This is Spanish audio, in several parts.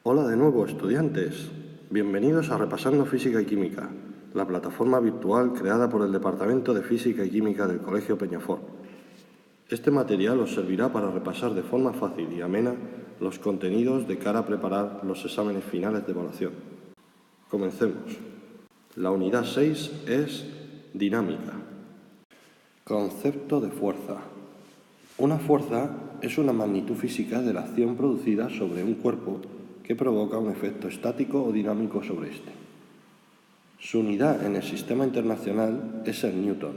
Hola de nuevo, estudiantes. Bienvenidos a Repasando Física y Química, la plataforma virtual creada por el Departamento de Física y Química del Colegio Peñafort. Este material os servirá para repasar de forma fácil y amena los contenidos de cara a preparar los exámenes finales de evaluación. Comencemos. La unidad 6 es dinámica. Concepto de fuerza. Una fuerza es una magnitud física de la acción producida sobre un cuerpo que provoca un efecto estático o dinámico sobre éste. Su unidad en el sistema internacional es el newton.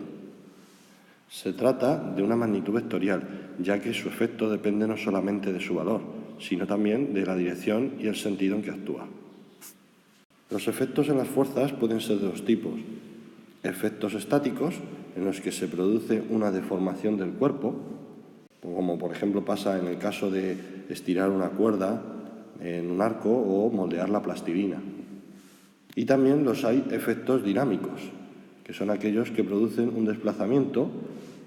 Se trata de una magnitud vectorial, ya que su efecto depende no solamente de su valor, sino también de la dirección y el sentido en que actúa. Los efectos en las fuerzas pueden ser de dos tipos: efectos estáticos, en los que se produce una deformación del cuerpo, como por ejemplo pasa en el caso de estirar una cuerda en un arco o moldear la plastilina. Y también los hay efectos dinámicos, que son aquellos que producen un desplazamiento,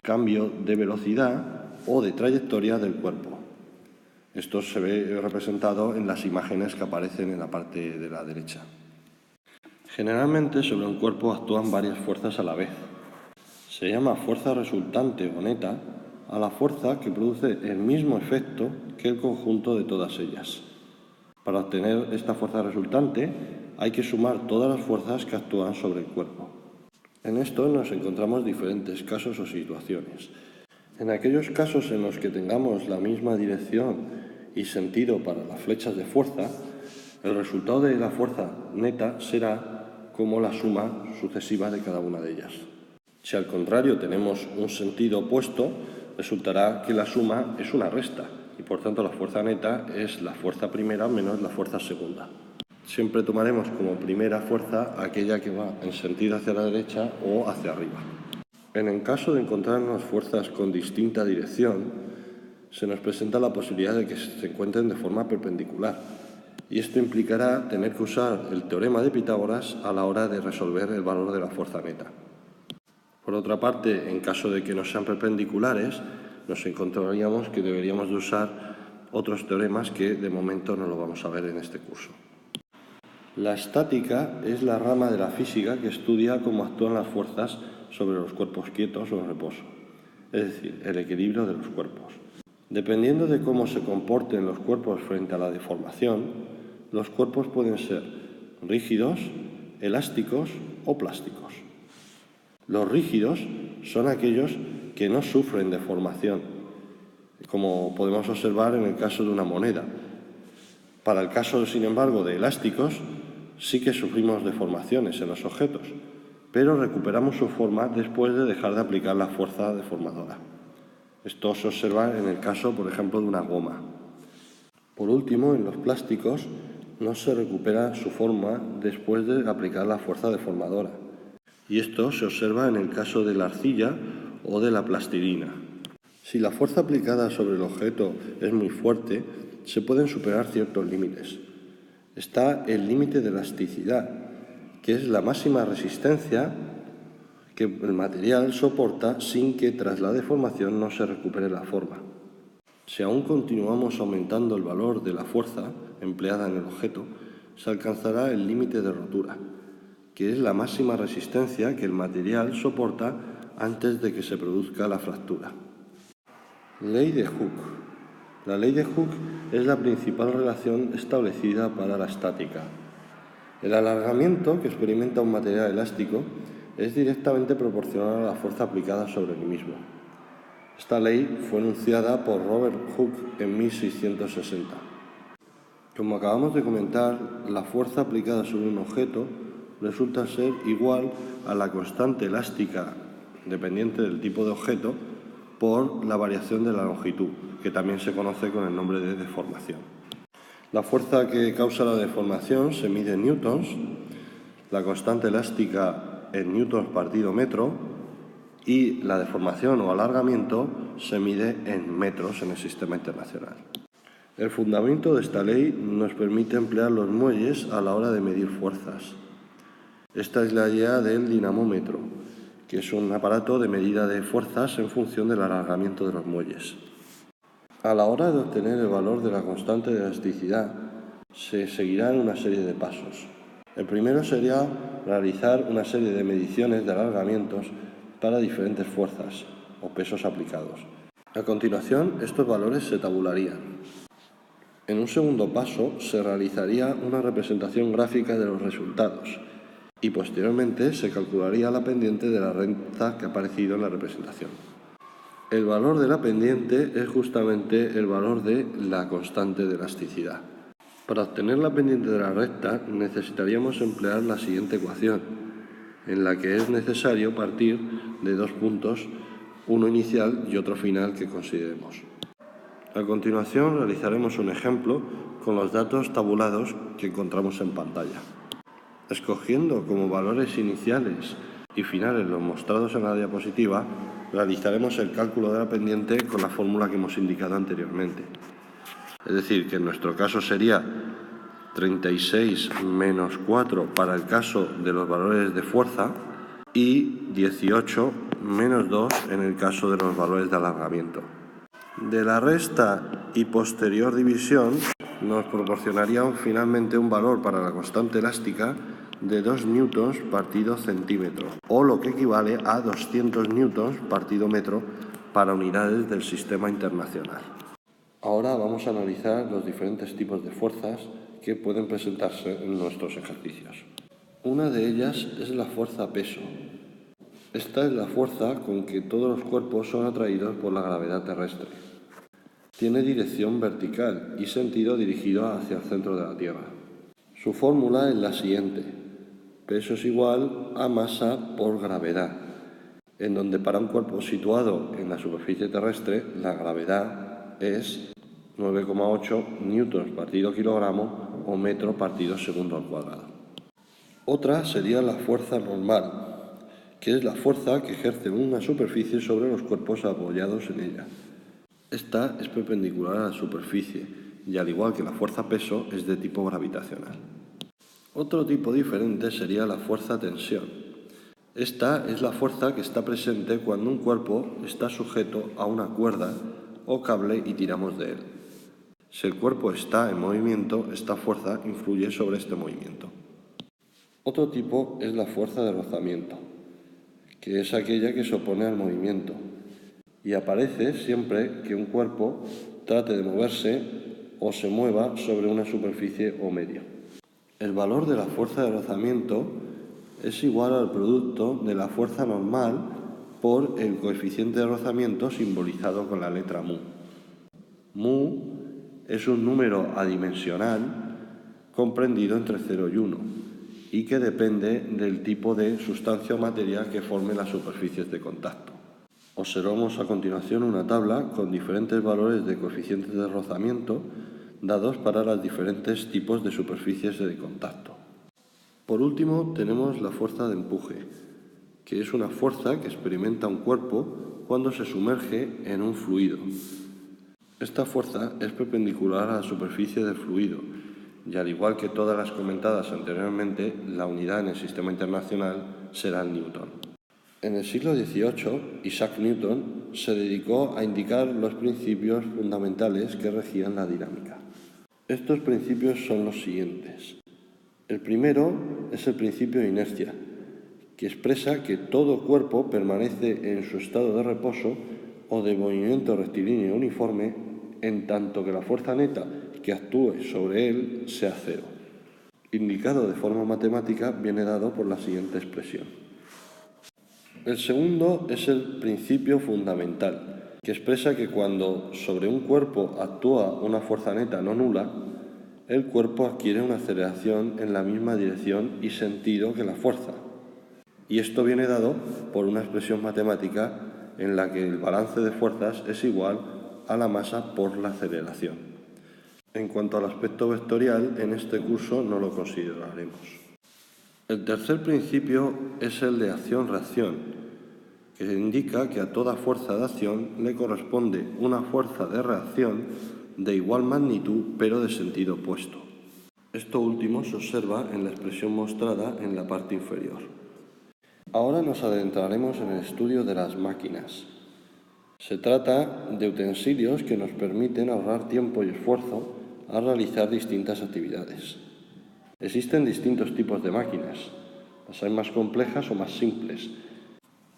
cambio de velocidad o de trayectoria del cuerpo. Esto se ve representado en las imágenes que aparecen en la parte de la derecha. Generalmente sobre un cuerpo actúan varias fuerzas a la vez. Se llama fuerza resultante o neta a la fuerza que produce el mismo efecto que el conjunto de todas ellas. Para obtener esta fuerza resultante hay que sumar todas las fuerzas que actúan sobre el cuerpo. En esto nos encontramos diferentes casos o situaciones. En aquellos casos en los que tengamos la misma dirección y sentido para las flechas de fuerza, el resultado de la fuerza neta será como la suma sucesiva de cada una de ellas. Si al contrario tenemos un sentido opuesto, resultará que la suma es una resta y por tanto la fuerza neta es la fuerza primera menos la fuerza segunda. Siempre tomaremos como primera fuerza aquella que va en sentido hacia la derecha o hacia arriba. En el caso de encontrarnos fuerzas con distinta dirección, se nos presenta la posibilidad de que se encuentren de forma perpendicular, y esto implicará tener que usar el teorema de Pitágoras a la hora de resolver el valor de la fuerza neta. Por otra parte, en caso de que no sean perpendiculares, nos encontraríamos que deberíamos de usar otros teoremas que de momento no lo vamos a ver en este curso. La estática es la rama de la física que estudia cómo actúan las fuerzas sobre los cuerpos quietos o en reposo, es decir, el equilibrio de los cuerpos. Dependiendo de cómo se comporten los cuerpos frente a la deformación, los cuerpos pueden ser rígidos, elásticos o plásticos. Los rígidos son aquellos que no sufren deformación, como podemos observar en el caso de una moneda. Para el caso, sin embargo, de elásticos, sí que sufrimos deformaciones en los objetos, pero recuperamos su forma después de dejar de aplicar la fuerza deformadora. Esto se observa en el caso, por ejemplo, de una goma. Por último, en los plásticos no se recupera su forma después de aplicar la fuerza deformadora. Y esto se observa en el caso de la arcilla o de la plastilina. Si la fuerza aplicada sobre el objeto es muy fuerte, se pueden superar ciertos límites. Está el límite de elasticidad, que es la máxima resistencia que el material soporta sin que tras la deformación no se recupere la forma. Si aún continuamos aumentando el valor de la fuerza empleada en el objeto, se alcanzará el límite de rotura, que es la máxima resistencia que el material soporta antes de que se produzca la fractura. Ley de Hooke. La ley de Hooke es la principal relación establecida para la estática. El alargamiento que experimenta un material elástico es directamente proporcional a la fuerza aplicada sobre el mismo. Esta ley fue enunciada por Robert Hooke en 1660. Como acabamos de comentar, la fuerza aplicada sobre un objeto resulta ser igual a la constante elástica dependiente del tipo de objeto por la variación de la longitud, que también se conoce con el nombre de deformación. La fuerza que causa la deformación se mide en newtons, la constante elástica en newtons partido metro y la deformación o alargamiento se mide en metros en el sistema internacional. El fundamento de esta ley nos permite emplear los muelles a la hora de medir fuerzas. Esta es la idea del dinamómetro, que es un aparato de medida de fuerzas en función del alargamiento de los muelles. A la hora de obtener el valor de la constante de elasticidad, Se seguirán una serie de pasos. El primero sería realizar una serie de mediciones de alargamientos para diferentes fuerzas o pesos aplicados. A continuación, estos valores se tabularían. En un segundo paso, se realizaría una representación gráfica de los resultados y posteriormente se calcularía la pendiente de la recta que ha aparecido en la representación. El valor de la pendiente es justamente el valor de la constante de elasticidad. Para obtener la pendiente de la recta necesitaríamos emplear la siguiente ecuación, en la que es necesario partir de dos puntos, uno inicial y otro final que consideremos. A continuación realizaremos un ejemplo con los datos tabulados que encontramos en pantalla. Escogiendo como valores iniciales y finales los mostrados en la diapositiva, realizaremos el cálculo de la pendiente con la fórmula que hemos indicado anteriormente. Es decir, que en nuestro caso sería 36 menos 4 para el caso de los valores de fuerza y 18 menos 2 en el caso de los valores de alargamiento. De la resta y posterior división nos proporcionaría finalmente un valor para la constante elástica de 2 newtons partido centímetro, o lo que equivale a 200 newtons partido metro para unidades del sistema internacional. Ahora vamos a analizar los diferentes tipos de fuerzas que pueden presentarse en nuestros ejercicios. Una de ellas es la fuerza peso. Esta es la fuerza con que todos los cuerpos son atraídos por la gravedad terrestre. Tiene dirección vertical y sentido dirigido hacia el centro de la Tierra. Su fórmula es la siguiente: peso es igual a masa por gravedad, en donde para un cuerpo situado en la superficie terrestre la gravedad es 9,8 newtons partido kilogramo o metro partido segundo al cuadrado. Otra sería la fuerza normal, que es la fuerza que ejerce una superficie sobre los cuerpos apoyados en ella. Esta es perpendicular a la superficie y, al igual que la fuerza peso, es de tipo gravitacional. Otro tipo diferente sería la fuerza tensión. Esta es la fuerza que está presente cuando un cuerpo está sujeto a una cuerda o cable y tiramos de él. Si el cuerpo está en movimiento, esta fuerza influye sobre este movimiento. Otro tipo es la fuerza de rozamiento, que es aquella que se opone al movimiento y aparece siempre que un cuerpo trate de moverse o se mueva sobre una superficie o medio. El valor de la fuerza de rozamiento es igual al producto de la fuerza normal por el coeficiente de rozamiento simbolizado con la letra mu. Mu es un número adimensional comprendido entre 0 y 1 y que depende del tipo de sustancia o materia que forme las superficies de contacto. Observamos a continuación una tabla con diferentes valores de coeficientes de rozamiento dados para los diferentes tipos de superficies de contacto. Por último, tenemos la fuerza de empuje, que es una fuerza que experimenta un cuerpo cuando se sumerge en un fluido. Esta fuerza es perpendicular a la superficie del fluido y, al igual que todas las comentadas anteriormente, la unidad en el sistema internacional será el newton. En el siglo XVIII, Isaac Newton se dedicó a indicar los principios fundamentales que regían la dinámica. Estos principios son los siguientes. El primero es el principio de inercia, que expresa que todo cuerpo permanece en su estado de reposo o de movimiento rectilíneo uniforme en tanto que la fuerza neta que actúe sobre él sea cero. Indicado de forma matemática, viene dado por la siguiente expresión. El segundo es el principio fundamental, que expresa que cuando sobre un cuerpo actúa una fuerza neta no nula, el cuerpo adquiere una aceleración en la misma dirección y sentido que la fuerza. Y esto viene dado por una expresión matemática en la que el balance de fuerzas es igual a la masa por la aceleración. En cuanto al aspecto vectorial, en este curso no lo consideraremos. El tercer principio es el de acción-reacción, que indica que a toda fuerza de acción le corresponde una fuerza de reacción de igual magnitud pero de sentido opuesto. Esto último se observa en la expresión mostrada en la parte inferior. Ahora nos adentraremos en el estudio de las máquinas. Se trata de utensilios que nos permiten ahorrar tiempo y esfuerzo a realizar distintas actividades. Existen distintos tipos de máquinas. Las hay más complejas o más simples.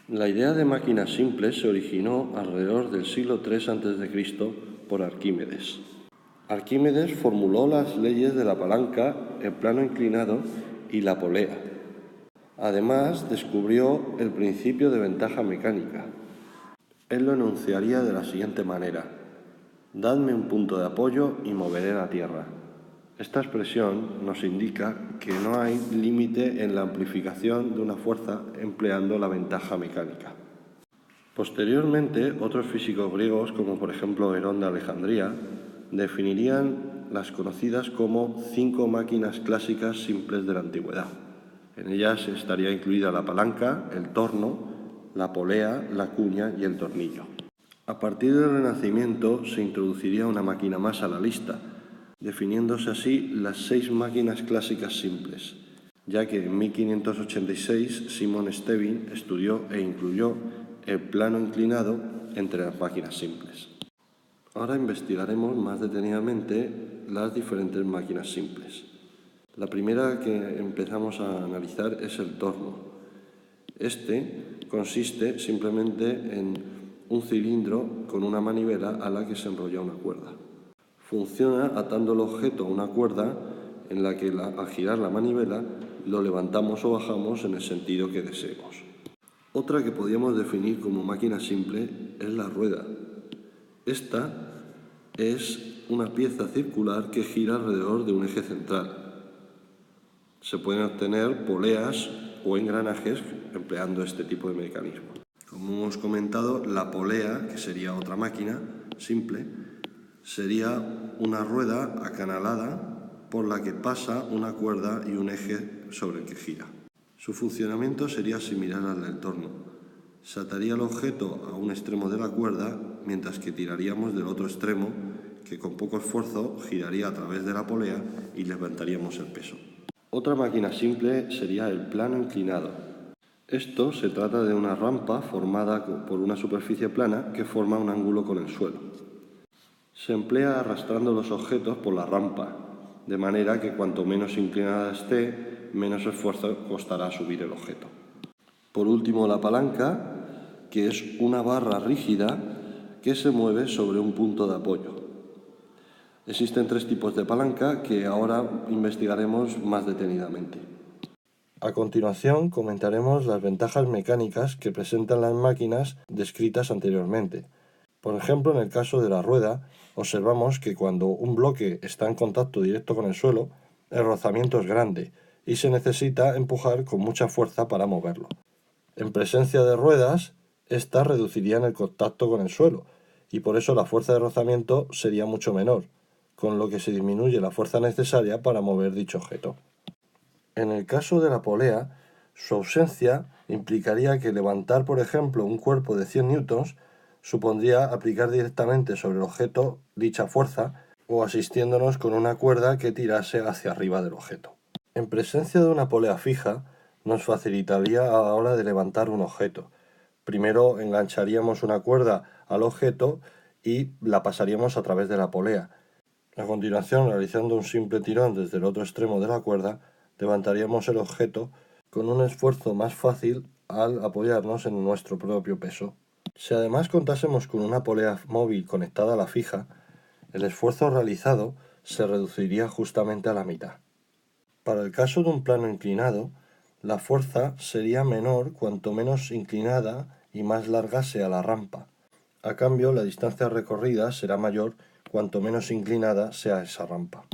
La idea de máquinas simples se originó alrededor del siglo III a.C. por Arquímedes. Arquímedes formuló las leyes de la palanca, el plano inclinado y la polea. Además, descubrió el principio de ventaja mecánica. Él lo enunciaría de la siguiente manera: dadme un punto de apoyo y moveré la tierra. Esta expresión nos indica que no hay límite en la amplificación de una fuerza empleando la ventaja mecánica. Posteriormente, otros físicos griegos, como por ejemplo Herón de Alejandría, definirían las conocidas como 5 máquinas clásicas simples de la antigüedad. En ellas estaría incluida la palanca, el torno, la polea, la cuña y el tornillo. A partir del Renacimiento se introduciría una máquina más a la lista, definiéndose así las 6 máquinas clásicas simples, ya que en 1586 Simon Stevin estudió e incluyó el plano inclinado entre las máquinas simples. Ahora investigaremos más detenidamente las diferentes máquinas simples. La primera que empezamos a analizar es el torno. Este consiste simplemente en un cilindro con una manivela a la que se enrolla una cuerda. Funciona atando el objeto a una cuerda en la que al girar la manivela lo levantamos o bajamos en el sentido que deseemos. Otra que podríamos definir como máquina simple es la rueda. Esta es una pieza circular que gira alrededor de un eje central. Se pueden obtener poleas o engranajes empleando este tipo de mecanismo. Como hemos comentado, la polea, que sería otra máquina simple, sería una rueda acanalada por la que pasa una cuerda y un eje sobre el que gira. Su funcionamiento sería similar al del torno. Se ataría el objeto a un extremo de la cuerda, mientras que tiraríamos del otro extremo, que con poco esfuerzo giraría a través de la polea y levantaríamos el peso. Otra máquina simple sería el plano inclinado. Esto se trata de una rampa formada por una superficie plana que forma un ángulo con el suelo. Se emplea arrastrando los objetos por la rampa, de manera que cuanto menos inclinada esté, menos esfuerzo costará subir el objeto. Por último, la palanca, que es una barra rígida que se mueve sobre un punto de apoyo. Existen 3 tipos de palanca que ahora investigaremos más detenidamente. A continuación comentaremos las ventajas mecánicas que presentan las máquinas descritas anteriormente. Por ejemplo, en el caso de la rueda, observamos que cuando un bloque está en contacto directo con el suelo, el rozamiento es grande y se necesita empujar con mucha fuerza para moverlo. En presencia de ruedas, estas reducirían el contacto con el suelo y por eso la fuerza de rozamiento sería mucho menor, con lo que se disminuye la fuerza necesaria para mover dicho objeto. En el caso de la polea, su ausencia implicaría que levantar, por ejemplo, un cuerpo de 100 newtons supondría aplicar directamente sobre el objeto dicha fuerza o asistiéndonos con una cuerda que tirase hacia arriba del objeto. En presencia de una polea fija, nos facilitaría a la hora de levantar un objeto. Primero engancharíamos una cuerda al objeto y la pasaríamos a través de la polea. A continuación, realizando un simple tirón desde el otro extremo de la cuerda, levantaríamos el objeto con un esfuerzo más fácil al apoyarnos en nuestro propio peso. Si además contásemos con una polea móvil conectada a la fija, el esfuerzo realizado se reduciría justamente a la mitad. Para el caso de un plano inclinado, la fuerza sería menor cuanto menos inclinada y más larga sea la rampa. A cambio, la distancia recorrida será mayor cuanto menos inclinada sea esa rampa.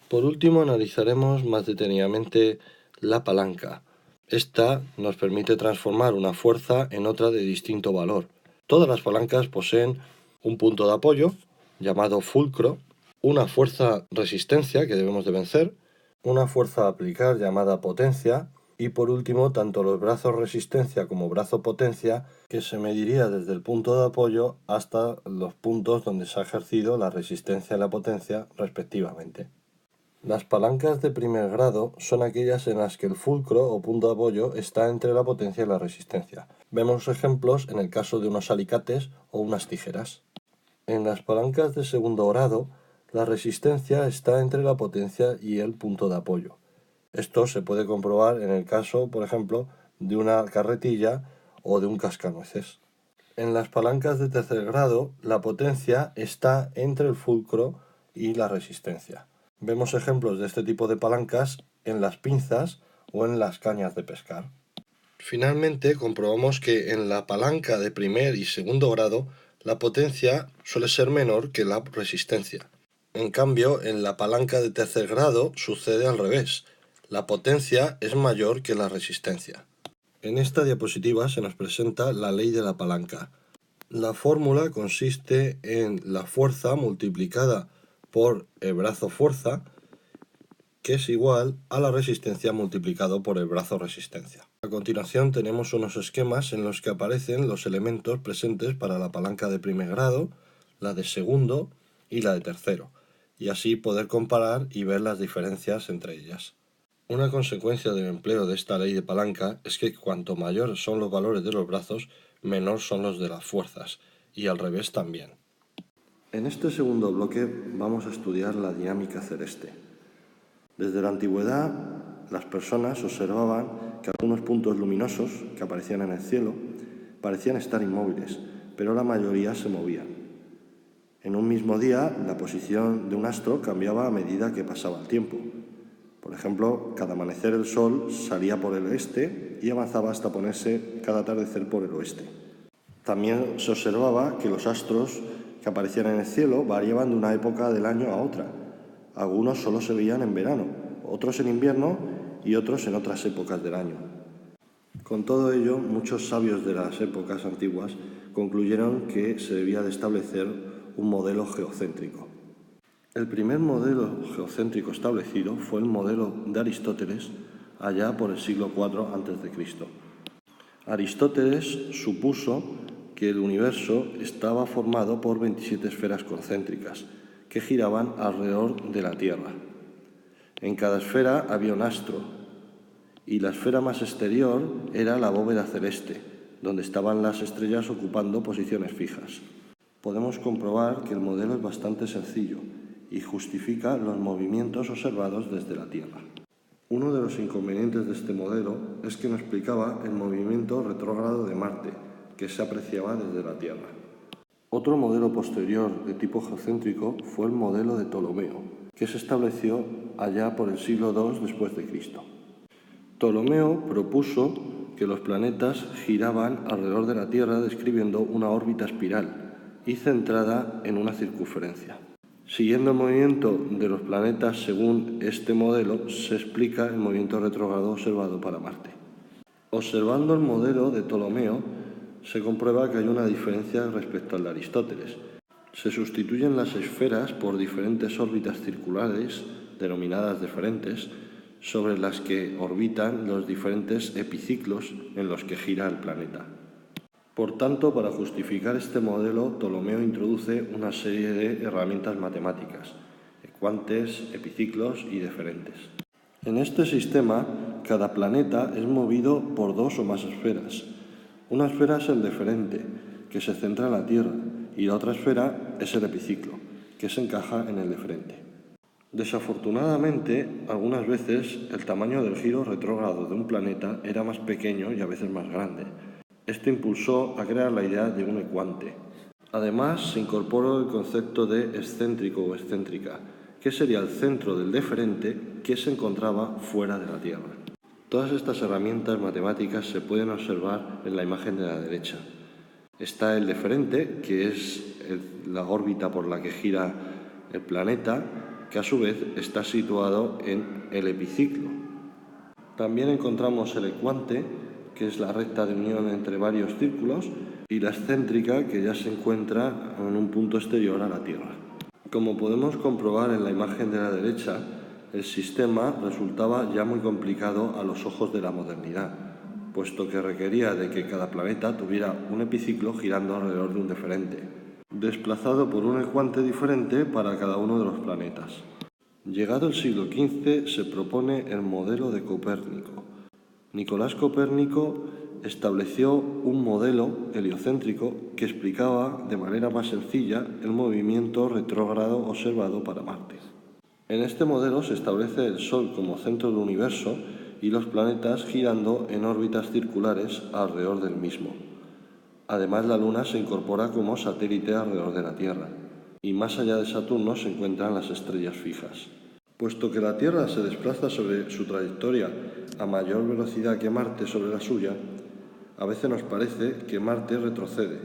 Por último, analizaremos más detenidamente la palanca. Esta nos permite transformar una fuerza en otra de distinto valor. Todas las palancas poseen un punto de apoyo, llamado fulcro, una fuerza resistencia que debemos de vencer, una fuerza a aplicar llamada potencia, y por último, tanto los brazos resistencia como brazo potencia, que se mediría desde el punto de apoyo hasta los puntos donde se ha ejercido la resistencia y la potencia respectivamente. Las palancas de primer grado son aquellas en las que el fulcro o punto de apoyo está entre la potencia y la resistencia. Vemos ejemplos en el caso de unos alicates o unas tijeras. En las palancas de segundo grado, La resistencia está entre la potencia y el punto de apoyo. Esto se puede comprobar en el caso, por ejemplo, de una carretilla o de un cascanueces. En las palancas de tercer grado, la potencia está entre el fulcro y la resistencia. Vemos ejemplos de este tipo de palancas en las pinzas o en las cañas de pescar. Finalmente, comprobamos que en la palanca de primer y segundo grado, la potencia suele ser menor que la resistencia. En cambio, en la palanca de tercer grado sucede al revés. La potencia es mayor que la resistencia. En esta diapositiva se nos presenta la ley de la palanca. La fórmula consiste en la fuerza multiplicada por el brazo fuerza, que es igual a la resistencia multiplicado por el brazo resistencia. A continuación tenemos unos esquemas en los que aparecen los elementos presentes para la palanca de primer grado, la de segundo y la de tercero, y así poder comparar y ver las diferencias entre ellas. Una consecuencia del empleo de esta ley de palanca es que cuanto mayor son los valores de los brazos, menor son los de las fuerzas, y al revés también. En este segundo bloque vamos a estudiar la dinámica celeste. Desde la antigüedad, las personas observaban que algunos puntos luminosos que aparecían en el cielo parecían estar inmóviles, pero la mayoría se movían. En un mismo día, la posición de un astro cambiaba a medida que pasaba el tiempo. Por ejemplo, cada amanecer el sol salía por el este y avanzaba hasta ponerse cada atardecer por el oeste. También se observaba que los astros que aparecían en el cielo variaban de una época del año a otra. Algunos solo se veían en verano, otros en invierno y otros en otras épocas del año. Con todo ello, muchos sabios de las épocas antiguas concluyeron que se debía de establecer un modelo geocéntrico. El primer modelo geocéntrico establecido fue el modelo de Aristóteles allá por el siglo IV a.C. Aristóteles supuso que el universo estaba formado por 27 esferas concéntricas que giraban alrededor de la Tierra. En cada esfera había un astro, y la esfera más exterior era la bóveda celeste, donde estaban las estrellas ocupando posiciones fijas. Podemos comprobar que el modelo es bastante sencillo y justifica los movimientos observados desde la Tierra. Uno de los inconvenientes de este modelo es que no explicaba el movimiento retrógrado de Marte, que se apreciaba desde la Tierra. Otro modelo posterior de tipo geocéntrico fue el modelo de Ptolomeo, que se estableció allá por el siglo II después de Cristo. Ptolomeo propuso que los planetas giraban alrededor de la Tierra describiendo una órbita espiral y centrada en una circunferencia. Siguiendo el movimiento de los planetas según este modelo, se explica el movimiento retrógrado observado para Marte. Observando el modelo de Ptolomeo, se comprueba que hay una diferencia respecto al de Aristóteles. Se sustituyen las esferas por diferentes órbitas circulares, denominadas deferentes, sobre las que orbitan los diferentes epiciclos en los que gira el planeta. Por tanto, para justificar este modelo, Ptolomeo introduce una serie de herramientas matemáticas, ecuantes, epiciclos y deferentes. En este sistema, cada planeta es movido por dos o más esferas. Una esfera es el deferente, que se centra en la Tierra, y la otra esfera es el epiciclo, que se encaja en el deferente. Desafortunadamente, algunas veces el tamaño del giro retrógrado de un planeta era más pequeño y a veces más grande. Esto impulsó a crear la idea de un ecuante. Además, se incorporó el concepto de excéntrico o excéntrica, que sería el centro del deferente que se encontraba fuera de la Tierra. Todas estas herramientas matemáticas se pueden observar en la imagen de la derecha. Está el deferente, que es la órbita por la que gira el planeta, que a su vez está situado en el epiciclo. También encontramos el ecuante, que es la recta de unión entre varios círculos, y la excéntrica, que ya se encuentra en un punto exterior a la Tierra. Como podemos comprobar en la imagen de la derecha, el sistema resultaba ya muy complicado a los ojos de la modernidad, puesto que requería de que cada planeta tuviera un epiciclo girando alrededor de un deferente, desplazado por un ecuante diferente para cada uno de los planetas. Llegado el siglo XV se propone el modelo de Copérnico. Nicolás Copérnico estableció un modelo heliocéntrico que explicaba de manera más sencilla el movimiento retrógrado observado para Marte. En este modelo se establece el Sol como centro del universo y los planetas girando en órbitas circulares alrededor del mismo. Además, la Luna se incorpora como satélite alrededor de la Tierra, y más allá de Saturno se encuentran las estrellas fijas. Puesto que la Tierra se desplaza sobre su trayectoria a mayor velocidad que Marte sobre la suya, a veces nos parece que Marte retrocede,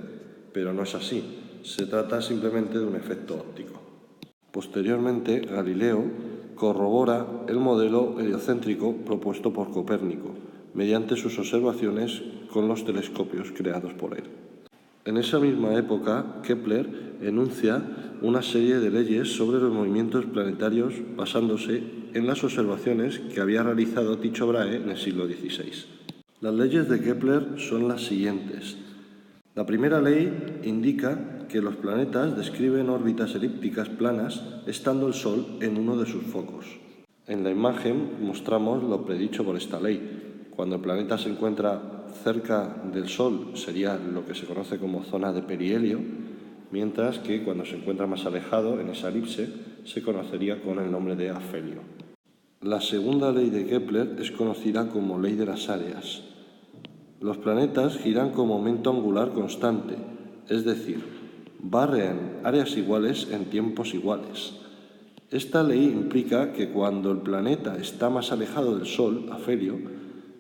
pero no es así, se trata simplemente de un efecto óptico. Posteriormente, Galileo corrobora el modelo heliocéntrico propuesto por Copérnico, mediante sus observaciones con los telescopios creados por él. En esa misma época, Kepler enuncia una serie de leyes sobre los movimientos planetarios basándose en las observaciones que había realizado Tycho Brahe en el siglo XVI. Las leyes de Kepler son las siguientes. La primera ley indica que los planetas describen órbitas elípticas planas estando el Sol en uno de sus focos. En la imagen mostramos lo predicho por esta ley. Cuando el planeta se encuentra cerca del Sol sería lo que se conoce como zona de perihelio, mientras que cuando se encuentra más alejado, en esa elipse, se conocería con el nombre de afelio. La segunda ley de Kepler es conocida como ley de las áreas. Los planetas giran con momento angular constante, es decir, barren áreas iguales en tiempos iguales. Esta ley implica que cuando el planeta está más alejado del Sol, afelio,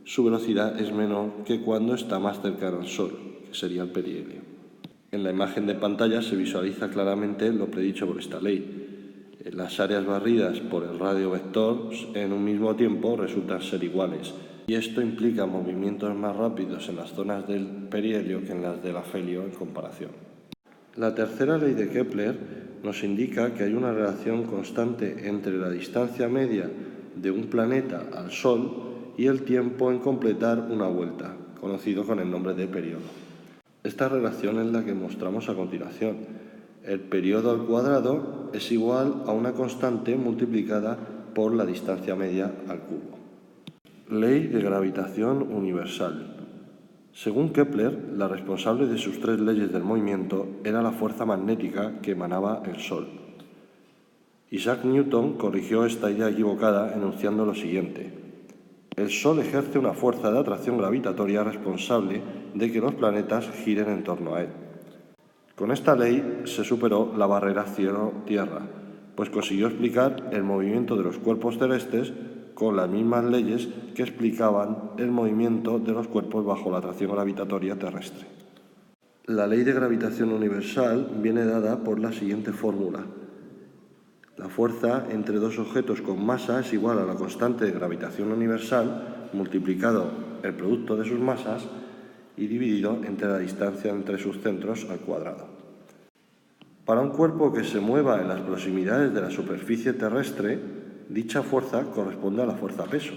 su velocidad es menor que cuando está más cercano al Sol, que sería el perihelio. En la imagen de pantalla se visualiza claramente lo predicho por esta ley. Las áreas barridas por el radio vector en un mismo tiempo resultan ser iguales, y esto implica movimientos más rápidos en las zonas del perihelio que en las del afelio en comparación. La tercera ley de Kepler nos indica que hay una relación constante entre la distancia media de un planeta al Sol y el tiempo en completar una vuelta, conocido con el nombre de periodo. Esta relación es la que mostramos a continuación. El periodo al cuadrado es igual a una constante multiplicada por la distancia media al cubo. Ley de gravitación universal. Según Kepler, la responsable de sus tres leyes del movimiento era la fuerza magnética que emanaba el Sol. Isaac Newton corrigió esta idea equivocada enunciando lo siguiente: el Sol ejerce una fuerza de atracción gravitatoria responsable de que los planetas giren en torno a él. Con esta ley se superó la barrera cielo-tierra, pues consiguió explicar el movimiento de los cuerpos celestes con las mismas leyes que explicaban el movimiento de los cuerpos bajo la atracción gravitatoria terrestre. La ley de gravitación universal viene dada por la siguiente fórmula. La fuerza entre dos objetos con masa es igual a la constante de gravitación universal multiplicado el producto de sus masas y dividido entre la distancia entre sus centros al cuadrado. Para un cuerpo que se mueva en las proximidades de la superficie terrestre, dicha fuerza corresponde a la fuerza-peso,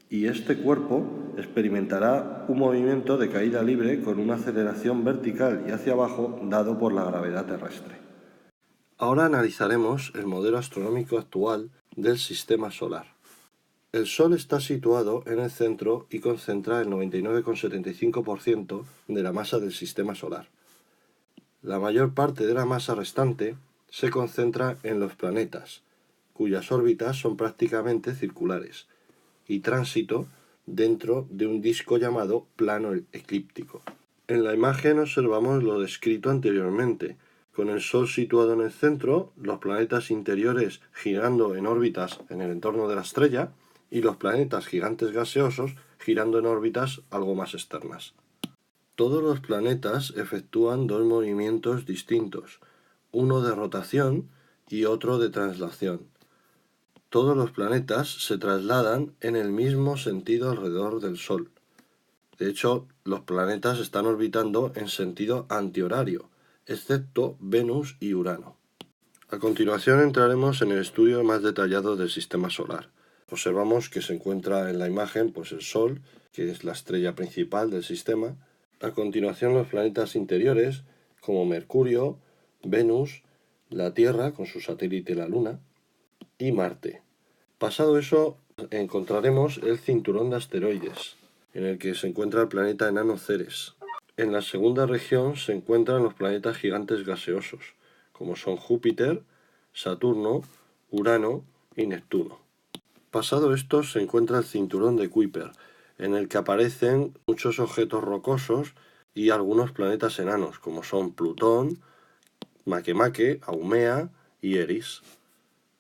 y este cuerpo experimentará un movimiento de caída libre con una aceleración vertical y hacia abajo dado por la gravedad terrestre. Ahora analizaremos el modelo astronómico actual del Sistema Solar. El Sol está situado en el centro y concentra el 99,75% de la masa del Sistema Solar. La mayor parte de la masa restante se concentra en los planetas, cuyas órbitas son prácticamente circulares, y tránsito dentro de un disco llamado plano eclíptico. En la imagen observamos lo descrito anteriormente, con el Sol situado en el centro, los planetas interiores girando en órbitas en el entorno de la estrella y los planetas gigantes gaseosos girando en órbitas algo más externas. Todos los planetas efectúan dos movimientos distintos, uno de rotación y otro de traslación. Todos los planetas se trasladan en el mismo sentido alrededor del Sol. De hecho, los planetas están orbitando en sentido antihorario, excepto Venus y Urano. A continuación entraremos en el estudio más detallado del Sistema Solar. Observamos que se encuentra en la imagen el Sol, que es la estrella principal del sistema. A continuación los planetas interiores, como Mercurio, Venus, la Tierra con su satélite la Luna, y Marte. Pasado eso, encontraremos el cinturón de asteroides. en el que se encuentra el planeta enano Ceres. En la segunda región se encuentran los planetas gigantes gaseosos, como son Júpiter, Saturno, Urano y Neptuno. Pasado esto se encuentra el cinturón de Kuiper, en el que aparecen muchos objetos rocosos y algunos planetas enanos, como son Plutón, Makemake, Haumea y Eris.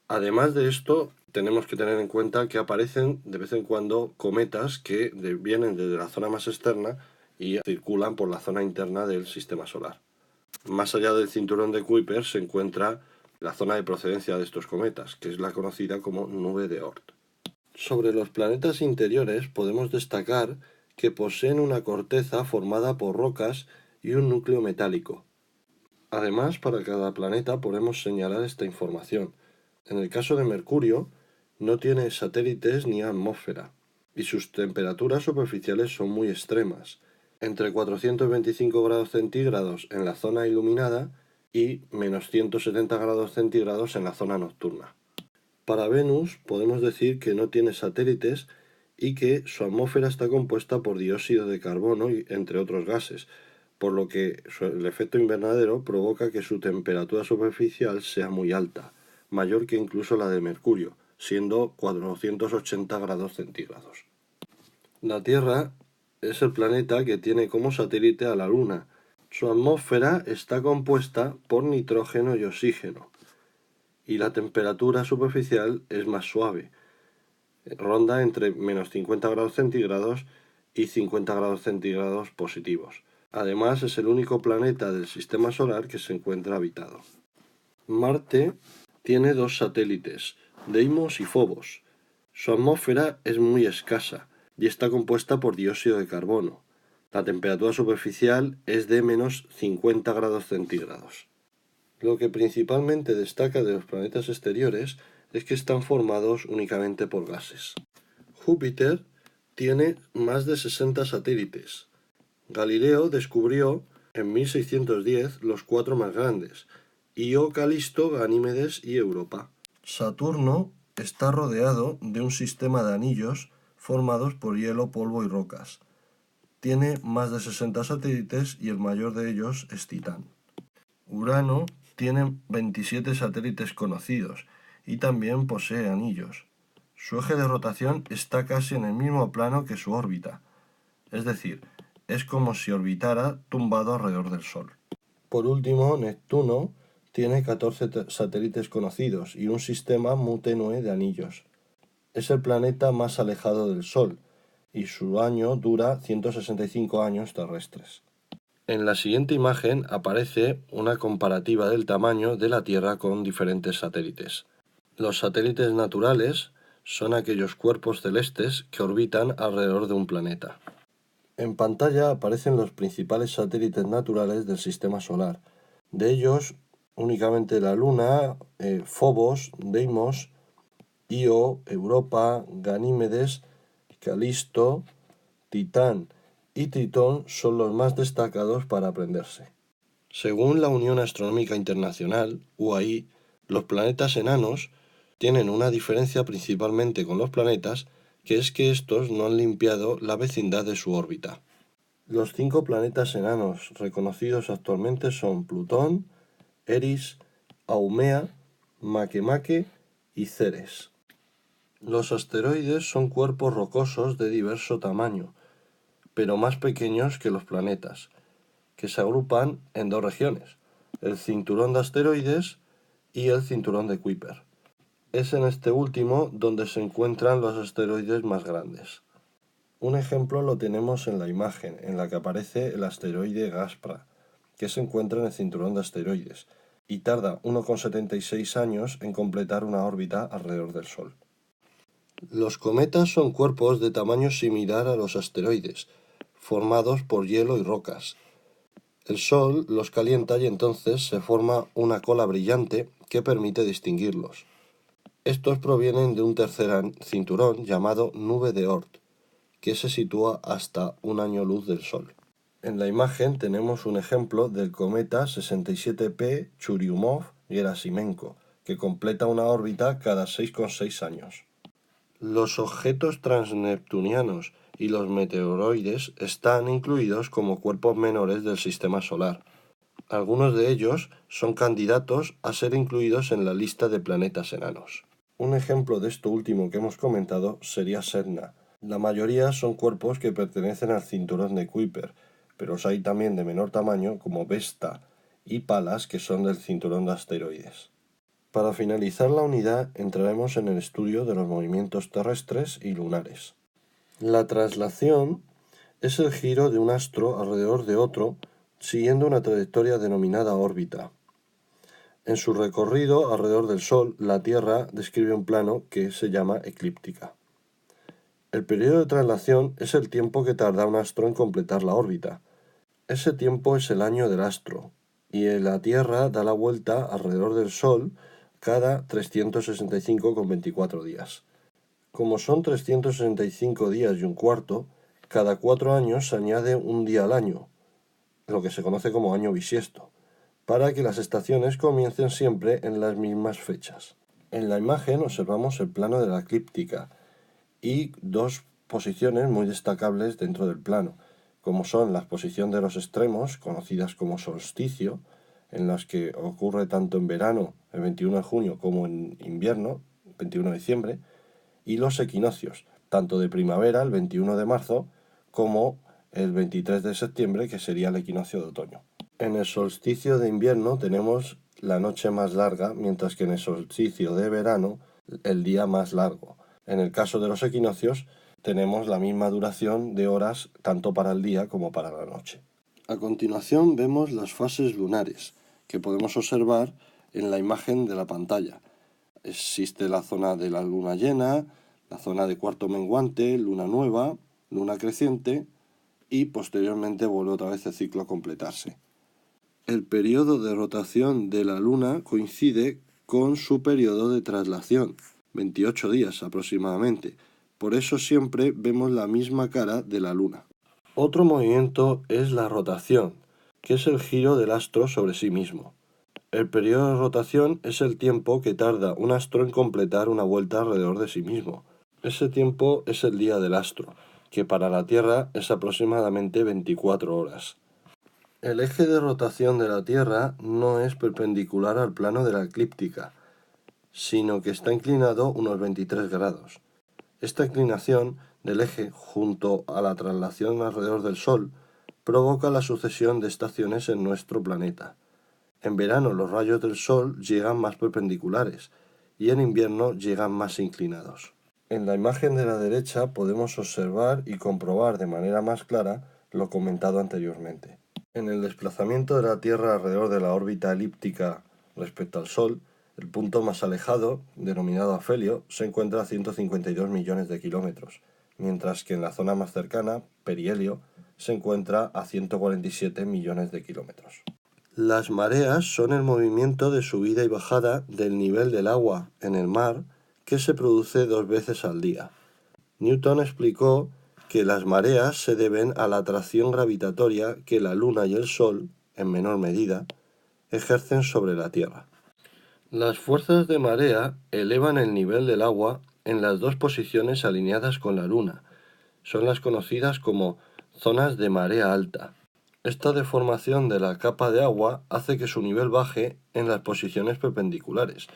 Además de esto, tenemos que tener en cuenta que aparecen de vez en cuando cometas que vienen desde la zona más externa y circulan por la zona interna del sistema solar. Más allá del cinturón de Kuiper se encuentra la zona de procedencia de estos cometas, que es la conocida como nube de Oort. Sobre los planetas interiores podemos destacar que poseen una corteza formada por rocas y un núcleo metálico. Además, para cada planeta podemos señalar esta información. En el caso de Mercurio, no tiene satélites ni atmósfera, y sus temperaturas superficiales son muy extremas, entre 425 grados centígrados en la zona iluminada y menos 170 grados centígrados en la zona nocturna. Para Venus podemos decir que no tiene satélites y que su atmósfera está compuesta por dióxido de carbono y entre otros gases, por lo que el efecto invernadero provoca que su temperatura superficial sea muy alta, mayor que incluso la de Mercurio, siendo 480 grados centígrados. La Tierra es el planeta que tiene como satélite a la Luna. Su atmósfera está compuesta por nitrógeno y oxígeno, y la temperatura superficial es más suave, ronda entre menos 50 grados centígrados y 50 grados centígrados positivos. Además, es el único planeta del sistema solar que se encuentra habitado. Marte tiene dos satélites, Deimos y Phobos. Su atmósfera es muy escasa y está compuesta por dióxido de carbono. La temperatura superficial es de menos 50 grados centígrados. Lo que principalmente destaca de los planetas exteriores es que están formados únicamente por gases. Júpiter tiene más de 60 satélites. Galileo descubrió en 1610 los 4 más grandes: Io, Calisto, Ganímedes y Europa. Saturno está rodeado de un sistema de anillos formados por hielo, polvo y rocas. Tiene más de 60 satélites y el mayor de ellos es Titán. Urano tiene 27 satélites conocidos y también posee anillos. Su eje de rotación está casi en el mismo plano que su órbita, es decir, es como si orbitara tumbado alrededor del Sol. Por último, Neptuno tiene 14 satélites conocidos y un sistema muy tenue de anillos. Es el planeta más alejado del Sol y su año dura 165 años terrestres. En la siguiente imagen aparece una comparativa del tamaño de la Tierra con diferentes satélites. Los satélites naturales son aquellos cuerpos celestes que orbitan alrededor de un planeta. En pantalla aparecen los principales satélites naturales del sistema solar. De ellos, únicamente la Luna, Phobos, Deimos, Io, Europa, Ganímedes, Calisto, Titán y Tritón son los más destacados para aprenderse. Según la Unión Astronómica Internacional, UAI, los planetas enanos tienen una diferencia principalmente con los planetas, que es que estos no han limpiado la vecindad de su órbita. Los 5 planetas enanos reconocidos actualmente son Plutón, Eris, Haumea, Makemake y Ceres. Los asteroides son cuerpos rocosos de diverso tamaño, pero más pequeños que los planetas, que se agrupan en 2 regiones, el cinturón de asteroides y el cinturón de Kuiper. Es en este último donde se encuentran los asteroides más grandes. Un ejemplo lo tenemos en la imagen, en la que aparece el asteroide Gaspra, que se encuentra en el cinturón de asteroides, y tarda 1,76 años en completar una órbita alrededor del Sol. Los cometas son cuerpos de tamaño similar a los asteroides, formados por hielo y rocas. El Sol los calienta y entonces se forma una cola brillante que permite distinguirlos. Estos provienen de un tercer cinturón llamado nube de Oort, que se sitúa hasta un año luz del Sol. En la imagen tenemos un ejemplo del cometa 67P Churyumov-Gerasimenko, que completa una órbita cada 6,6 años. Los objetos transneptunianos y los meteoroides están incluidos como cuerpos menores del sistema solar. Algunos de ellos son candidatos a ser incluidos en la lista de planetas enanos. Un ejemplo de esto último que hemos comentado sería Sedna. La mayoría son cuerpos que pertenecen al cinturón de Kuiper, pero los hay también de menor tamaño como Vesta y Pallas, que son del cinturón de asteroides. Para finalizar la unidad entraremos en el estudio de los movimientos terrestres y lunares. La traslación es el giro de un astro alrededor de otro siguiendo una trayectoria denominada órbita. En su recorrido alrededor del Sol, la Tierra describe un plano que se llama eclíptica. El periodo de traslación es el tiempo que tarda un astro en completar la órbita. Ese tiempo es el año del astro, y la Tierra da la vuelta alrededor del Sol cada 365,24 días. Como son 365 días y un cuarto, cada 4 años se añade un día al año, lo que se conoce como año bisiesto, para que las estaciones comiencen siempre en las mismas fechas. En la imagen observamos el plano de la eclíptica y dos posiciones muy destacables dentro del plano, como son la posición de los extremos, conocidas como solsticio, en las que ocurre tanto en verano, el 21 de junio, como en invierno, 21 de diciembre, y los equinoccios, tanto de primavera, el 21 de marzo, como el 23 de septiembre, que sería el equinoccio de otoño. En el solsticio de invierno tenemos la noche más larga, mientras que en el solsticio de verano el día más largo. En el caso de los equinoccios tenemos la misma duración de horas tanto para el día como para la noche. A continuación vemos las fases lunares, que podemos observar en la imagen de la pantalla. Existe la zona de la luna llena, la zona de cuarto menguante, luna nueva, luna creciente y posteriormente vuelve otra vez el ciclo a completarse. El periodo de rotación de la luna coincide con su periodo de traslación, 28 días aproximadamente. Por eso siempre vemos la misma cara de la luna. Otro movimiento es la rotación, que es el giro del astro sobre sí mismo. El periodo de rotación es el tiempo que tarda un astro en completar una vuelta alrededor de sí mismo. Ese tiempo es el día del astro, que para la Tierra es aproximadamente 24 horas. El eje de rotación de la Tierra no es perpendicular al plano de la eclíptica, sino que está inclinado unos 23 grados. Esta inclinación del eje junto a la traslación alrededor del Sol provoca la sucesión de estaciones en nuestro planeta. En verano los rayos del Sol llegan más perpendiculares y en invierno llegan más inclinados. En la imagen de la derecha podemos observar y comprobar de manera más clara lo comentado anteriormente. En el desplazamiento de la Tierra alrededor de la órbita elíptica respecto al Sol, el punto más alejado, denominado afelio, se encuentra a 152 millones de kilómetros, mientras que en la zona más cercana, perihelio, se encuentra a 147 millones de kilómetros. Las mareas son el movimiento de subida y bajada del nivel del agua en el mar que se produce 2 veces al día. Newton explicó que las mareas se deben a la atracción gravitatoria que la Luna y el Sol, en menor medida, ejercen sobre la Tierra. Las fuerzas de marea elevan el nivel del agua en las dos posiciones alineadas con la Luna. Son las conocidas como zonas de marea alta. Esta deformación de la capa de agua hace que su nivel baje en las posiciones perpendiculares,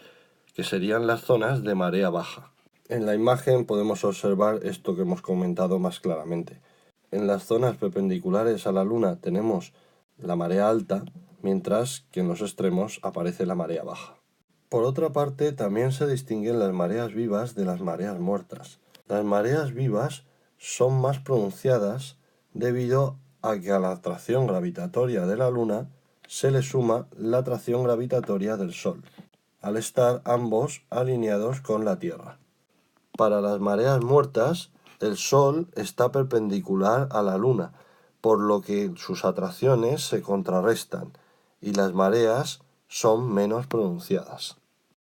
que serían las zonas de marea baja. En la imagen podemos observar esto que hemos comentado más claramente. En las zonas perpendiculares a la Luna tenemos la marea alta, mientras que en los extremos aparece la marea baja. Por otra parte, también se distinguen las mareas vivas de las mareas muertas. Las mareas vivas son más pronunciadas debido a que a la atracción gravitatoria de la Luna se le suma la atracción gravitatoria del Sol, al estar ambos alineados con la Tierra. Para las mareas muertas, el Sol está perpendicular a la Luna, por lo que sus atracciones se contrarrestan y las mareas son menos pronunciadas.